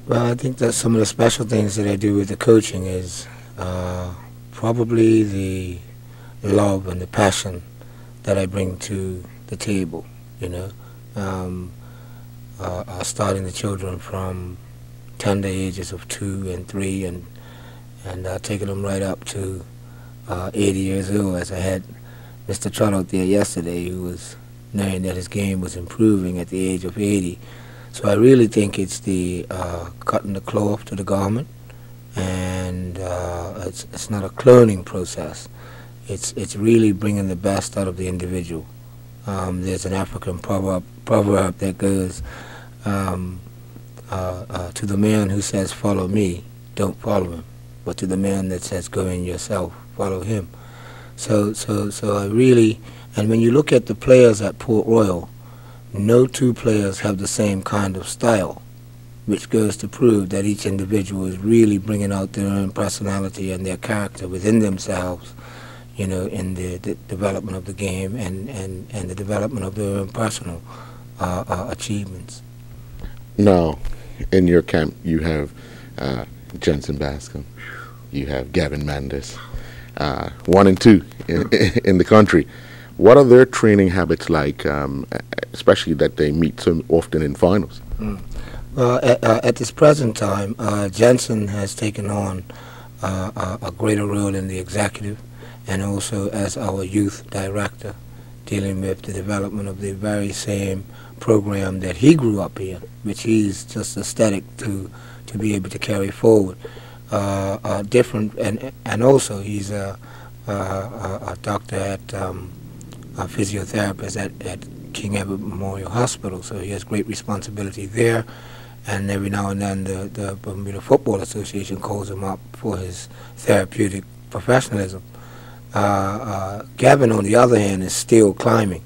Well, I think that some of the special things that I do with the coaching is probably the love and the passion that I bring to the table, you know. Um, Starting the children from tender ages of 2 and 3 and taking them right up to 80 years old, as I had Mr. Trot out there yesterday who was knowing that his game was improving at the age of 80. So I really think it's the cutting the cloth to the garment, and it's not a cloning process. It's really bringing the best out of the individual. There's an African proverb that goes, to the man who says follow me, don't follow him, but to the man that says go in yourself, follow him. So I really, and when you look at the players at Port Royal, no two players have the same kind of style, which goes to prove that each individual is really bringing out their own personality and their character within themselves, you know, in the development of the game and the development of their own personal achievements. Now, in your camp, you have Jensen Bascom, you have Gavin Mandis, 1 and 2 in the country. What are their training habits like, especially that they meet so often in finals? Well, at this present time, Jensen has taken on a greater role in the executive and also as our youth director, dealing with the development of the very same program that he grew up in, which he's just ecstatic to be able to carry forward. Different, and also he's a doctor at a physiotherapist at King Edward Memorial Hospital, so he has great responsibility there. And every now and then the Bermuda Football Association calls him up for his therapeutic professionalism. Gavin, on the other hand, is still climbing.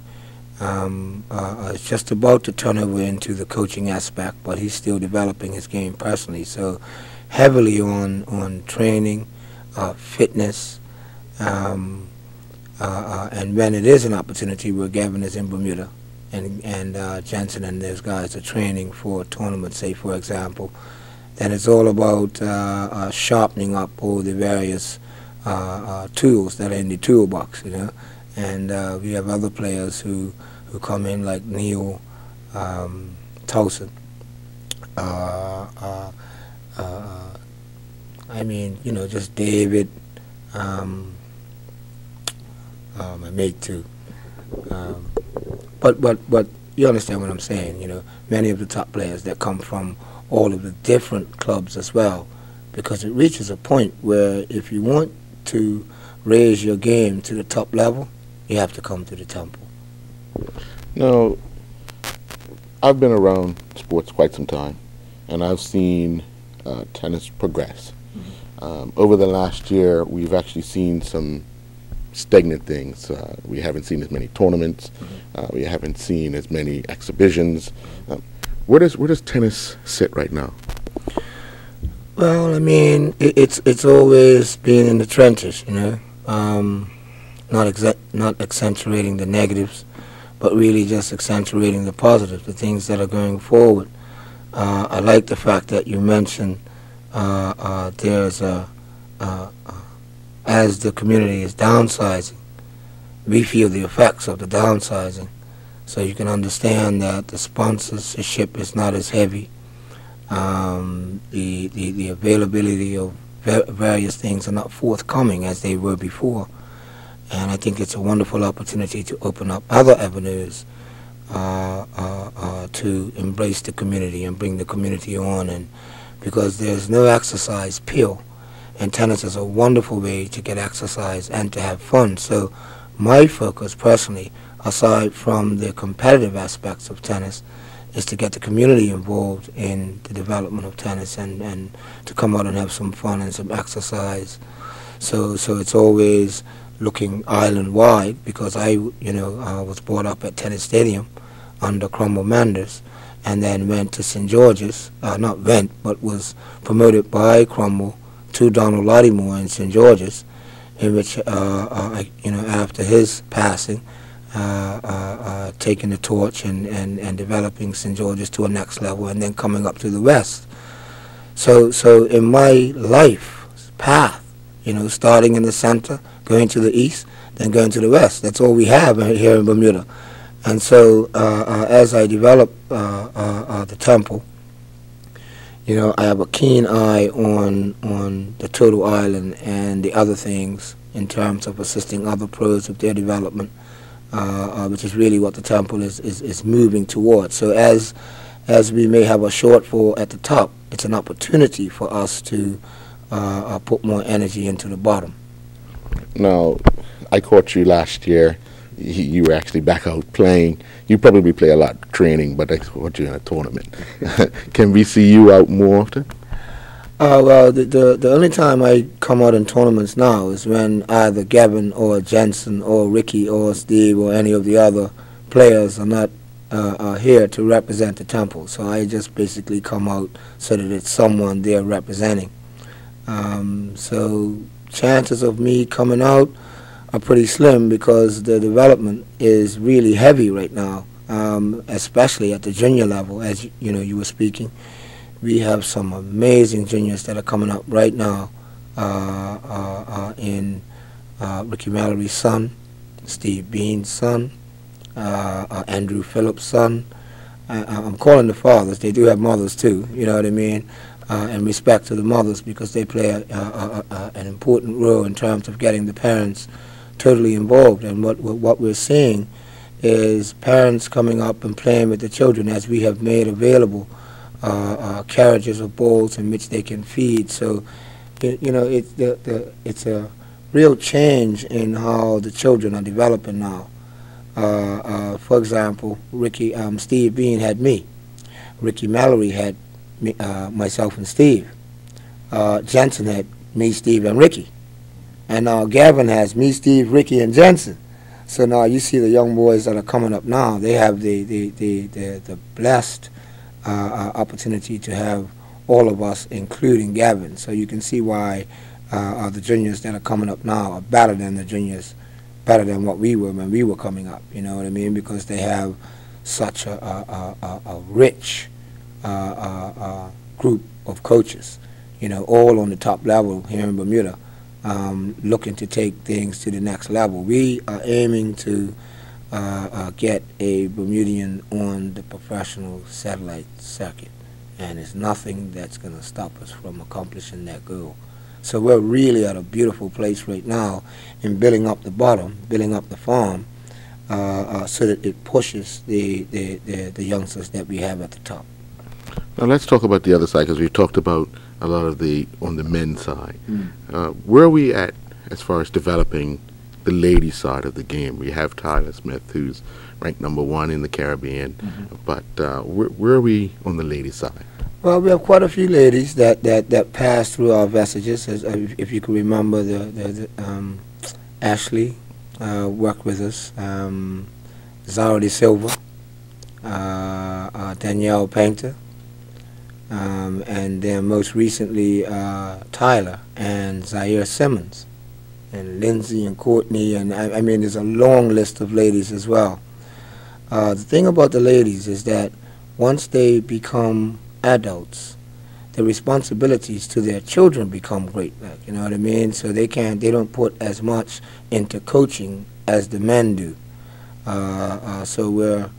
It's just about to turn over into the coaching aspect, but he's still developing his game personally. So heavily on training, fitness, and when it is an opportunity where Gavin is in Bermuda and Jensen and those guys are training for a tournament, say for example, then it's all about sharpening up all the various tools that are in the toolbox, you know. And we have other players who come in like Neil Towson. I mean, you know, just David, my mate too. But you understand what I'm saying, you know. Many of the top players that come from all of the different clubs as well, because it reaches a point where if you want to raise your game to the top level, you have to come to the temple. Now, I've been around sports quite some time, and I've seen tennis progress. Over the last year, we've actually seen some stagnant things. We haven't seen as many tournaments. We haven't seen as many exhibitions. Where does tennis sit right now? Well, I mean, it's always been in the trenches, you know. Not accentuating the negatives, but really just accentuating the positives, the things that are going forward. I like the fact that you mentioned there's as the community is downsizing, we feel the effects of the downsizing. So you can understand that the sponsorship is not as heavy. The availability of various things are not forthcoming as they were before. And I think it's a wonderful opportunity to open up other avenues to embrace the community and bring the community on. And because there's no exercise pill, and tennis is a wonderful way to get exercise and to have fun. So my focus personally, aside from the competitive aspects of tennis, is to get the community involved in the development of tennis and to come out and have some fun and some exercise. So it's always looking island-wide, because I was brought up at Tennis Stadium under Cromwell Manders, and then went to St. George's, not went, but was promoted by Cromwell to Donald Lottymore in St. George's, in which, after his passing, taking the torch and developing St. George's to a next level, and then coming up to the West. So in my life path, starting in the center, going to the east, then going to the west. That's all we have here in Bermuda. And so as I develop the temple, I have a keen eye on the total island and the other things in terms of assisting other pros with their development, which is really what the temple is moving towards. So as we may have a shortfall at the top, it's an opportunity for us to put more energy into the bottom. Now, I caught you last year. You were actually back out playing. You probably play a lot training, but I caught you in a tournament. Can we see you out more often? Well, the only time I come out in tournaments now is when either Gavin or Jensen or Ricky or Steve or any of the other players are not here to represent the temple. So I just basically come out so that it's someone they're representing. So chances of me coming out are pretty slim because the development is really heavy right now, especially at the junior level, as you were speaking. We have some amazing juniors that are coming up right now in Ricky Mallory's son, Steve Bean's son, Andrew Phillips' son. I'm calling the fathers. They do have mothers too, you know what I mean? And respect to the mothers because they play an important role in terms of getting the parents totally involved. And what we're seeing is parents coming up and playing with the children as we have made available carriages of bowls in which they can feed. So, it's a real change in how the children are developing now. For example, Steve Bean had me. Ricky Mallory had me, myself and Steve. Jensen had me, Steve, and Ricky. And now Gavin has me, Steve, Ricky, and Jensen. So now you see the young boys that are coming up now. They have the blessed opportunity to have all of us, including Gavin. So you can see why the juniors that are coming up now are better than the juniors, better than what we were when we were coming up. You know what I mean? Because they have such a rich group of coaches, all on the top level here in Bermuda, looking to take things to the next level. We are aiming to get a Bermudian on the professional satellite circuit, and there's nothing that's going to stop us from accomplishing that goal. So we're really at a beautiful place right now in building up the bottom, building up the farm, so that it pushes the youngsters that we have at the top. Now let's talk about the other side, because we've talked about a lot of on the men's side. Where are we at as far as developing the ladies' side of the game? We have Tyler Smith, who's ranked #1 in the Caribbean, but where are we on the ladies' side? Well, we have quite a few ladies that pass through our vestiges. If you can remember, Ashley worked with us, Zara De Silva, Danielle Painter, and then most recently Tyler and Zaire Simmons, and Lindsay and Courtney, and I mean there's a long list of ladies as well. The thing about the ladies is that once they become adults, the responsibilities to their children become great, you know what I mean? So they don't put as much into coaching as the men do. So we're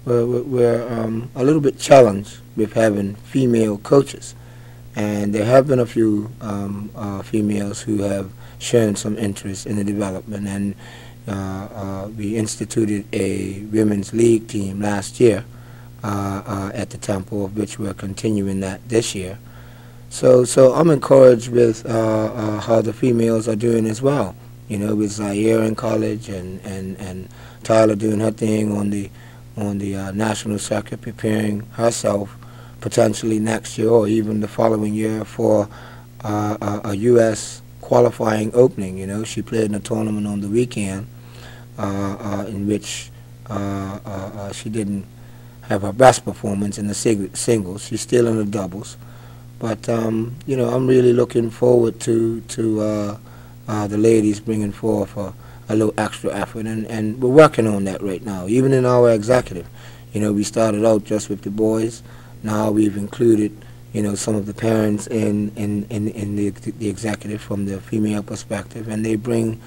a little bit challenged with having female coaches, and there have been a few females who have shown some interest in the development, and we instituted a women's league team last year at the temple, of which we're continuing that this year. So I'm encouraged with how the females are doing as well. With Zaire in college and Tyler doing her thing on the national circuit, preparing herself potentially next year or even the following year for a U.S. qualifying opening. She played in a tournament on the weekend in which she didn't have her best performance in the singles. She's still in the doubles. But, I'm really looking forward to the ladies bringing forth a little extra effort, and we're working on that right now, even in our executive. We started out just with the boys. Now we've included, some of the parents in the executive from the female perspective, and they bring,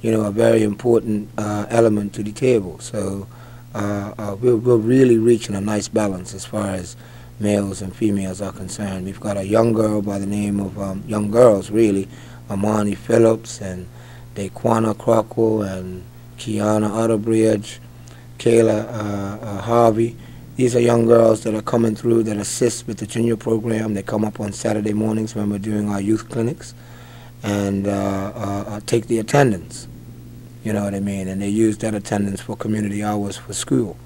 a very important element to the table. So we're really reaching a nice balance as far as males and females are concerned. We've got a young girl by the name of, young girls really, Amani Phillips and Daquana Crockle and Kiana Utterbridge, Kayla Harvey. These are young girls that are coming through that assist with the junior program. They come up on Saturday mornings when we're doing our youth clinics and take the attendance, you know what I mean, and they use that attendance for community hours for school.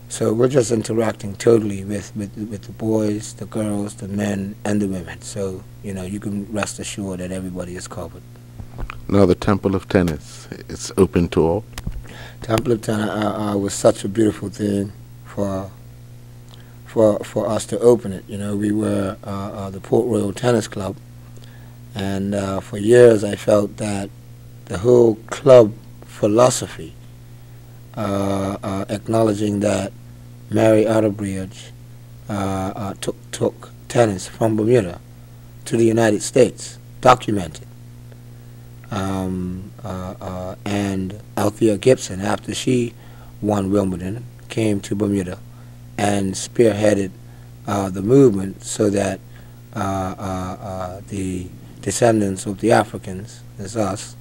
So we're just interacting totally with the boys, the girls, the men, and the women. So, you can rest assured that everybody is covered. Now the Temple of Tennis, it's open to all? Temple of Tennis was such a beautiful thing for us to open it. We were the Port Royal Tennis Club, and for years I felt that the whole club philosophy, acknowledging that Mary Utterbridge took tennis from Bermuda to the United States, documented. And Althea Gibson, after she won Wimbledon, came to Bermuda and spearheaded the movement so that the descendants of the Africans, as us,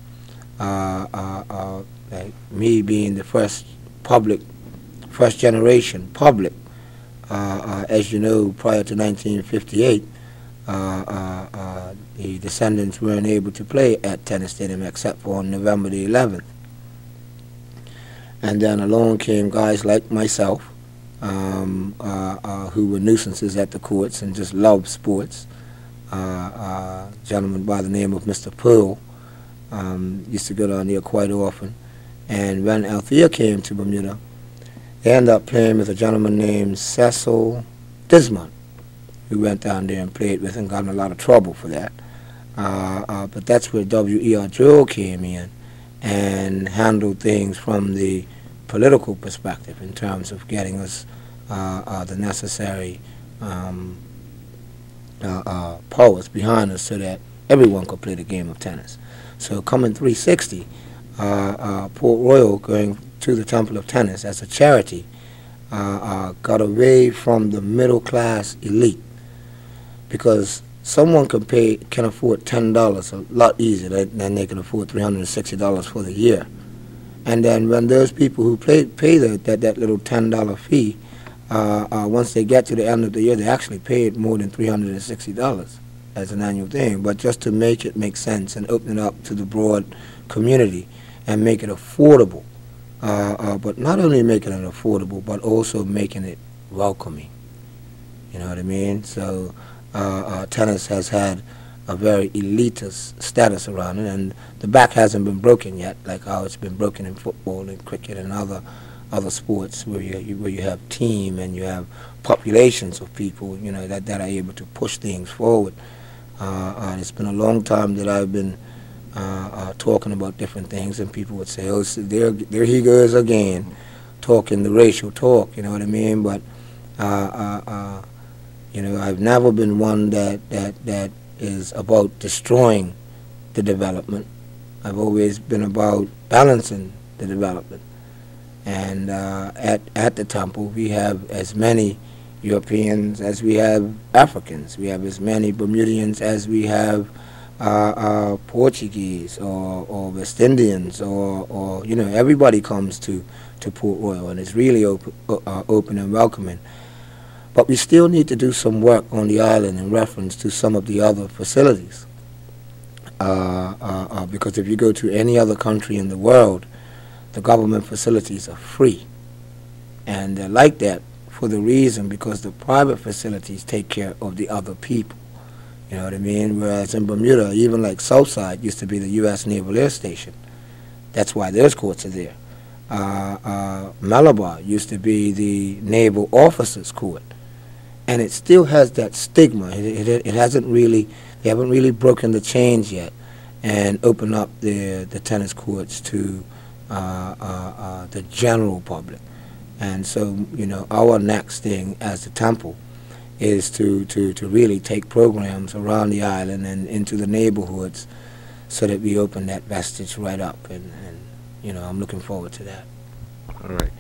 like me being the first generation public, as you know, prior to 1958, the descendants weren't able to play at Tennis Stadium except for on November the 11th. And then along came guys like myself, who were nuisances at the courts and just loved sports. A gentleman by the name of Mr. Pearl used to go down there quite often. And when Althea came to Bermuda, they ended up playing with a gentleman named Cecil Dismont, who went down there and played with and got in a lot of trouble for that. But that's where W.E.R. Joe came in and handled things from the political perspective in terms of getting us the necessary powers behind us so that everyone could play the game of tennis. So coming 360, Port Royal going to the Temple of Tennis as a charity got away from the middle class elite, because someone can afford $10 a lot easier than they can afford $360 for the year. And then when those people who pay that little $10 fee, once they get to the end of the year, they actually paid more than $360 as an annual thing. But just to make it make sense and open it up to the broad community and make it affordable, but not only making it affordable, but also making it welcoming. You know what I mean? So tennis has had a very elitist status around it, and the back hasn't been broken yet, like how it's been broken in football and cricket and other sports where you have team and you have populations of people, that are able to push things forward. And it's been a long time that I've been talking about different things, and people would say, "Oh, so there he goes again, talking the racial talk." You know what I mean? But I've never been one that is about destroying the development. I've always been about balancing the development. And at the temple, we have as many Europeans as we have Africans. We have as many Bermudians as we have Portuguese or West Indians or everybody comes to Port Royal, and it's really open and welcoming. But we still need to do some work on the island in reference to some of the other facilities. Because if you go to any other country in the world, the government facilities are free. And they're like that for the reason because the private facilities take care of the other people. You know what I mean? Whereas in Bermuda, even like Southside used to be the U.S. Naval Air Station. That's why those courts are there. Malabar used to be the Naval Officers Court. And it still has that stigma. It hasn't really, they haven't really broken the chains yet and opened up the tennis courts to the general public. And so, our next thing as the temple is to really take programs around the island and into the neighborhoods so that we open that vestige right up. And I'm looking forward to that. All right.